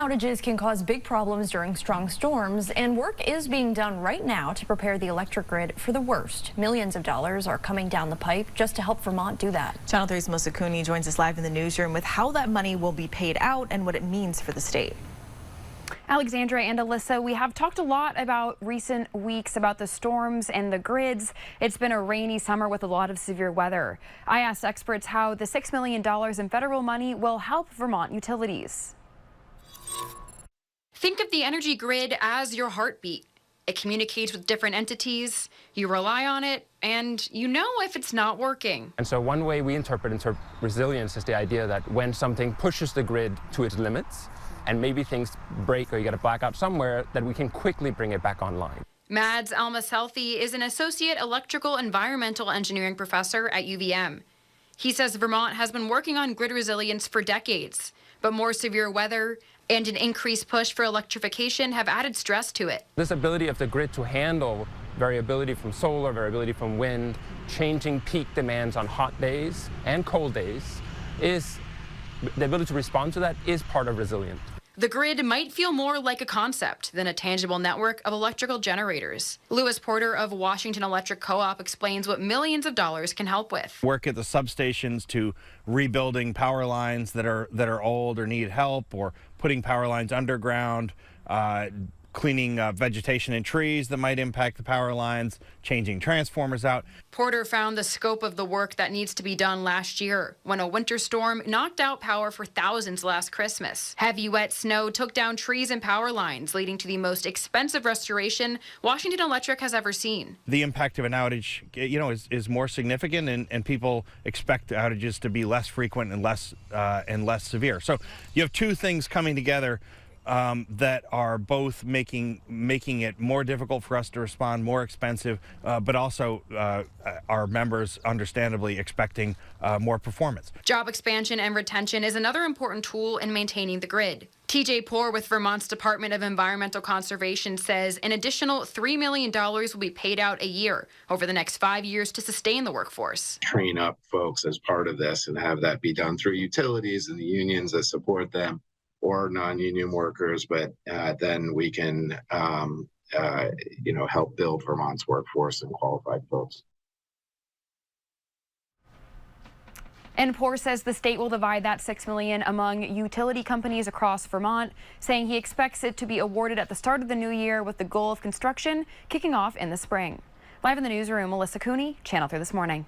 Outages can cause big problems during strong storms, and work is being done right now to prepare the electric grid for the worst. Millions of dollars are coming down the pipe just to help Vermont do that. Channel 3's Melissa Cooney joins us live in the newsroom with how that money will be paid out and what it means for the state. Alexandra and Alyssa, we have talked a lot about recent weeks about the storms and the grids. It's been a rainy summer with a lot of severe weather. I asked experts how the $6 million in federal money will help Vermont utilities. Think of the energy grid as your heartbeat. It communicates with different entities, you rely on it, and you know if it's not working. And so one way we interpret resilience is the idea that when something pushes the grid to its limits, and maybe things break or you get a blackout somewhere, that we can quickly bring it back online. Mads Almaselfi is an associate electrical environmental engineering professor at UVM. He says Vermont has been working on grid resilience for decades, but more severe weather and an increased push for electrification have added stress to it. This ability of the grid to handle variability from solar, variability from wind, changing peak demands on hot days and cold days, is the ability to respond to that is part of resilience. The grid might feel more like a concept than a tangible network of electrical generators. Lewis Porter of Washington Electric Co-op explains what millions of dollars can help with. Work at the substations to rebuilding power lines that are old or need help, or putting power lines underground, cleaning vegetation and trees that might impact the power lines, changing transformers out. Porter found the scope of the work that needs to be done last year when a winter storm knocked out power for thousands last Christmas. Heavy wet snow took down trees and power lines, leading to the most expensive restoration Washington Electric has ever seen. The impact of an outage, is more significant, and people expect outages to be less frequent and less severe. So you have two things coming together that are both making it more difficult for us to respond, more expensive, but also our members understandably expecting more performance. Job expansion and retention is another important tool in maintaining the grid. TJ Poor with Vermont's Department of Environmental Conservation says an additional $3 million will be paid out a year over the next 5 years to sustain the workforce. Train up folks as part of this and have that be done through utilities and the unions that support them, or non-union workers, but then we can, help build Vermont's workforce and qualified folks. And Poor says the state will divide that $6 million among utility companies across Vermont, saying he expects it to be awarded at the start of the new year with the goal of construction kicking off in the spring. Live in the newsroom, Melissa Cooney, Channel 3 This Morning.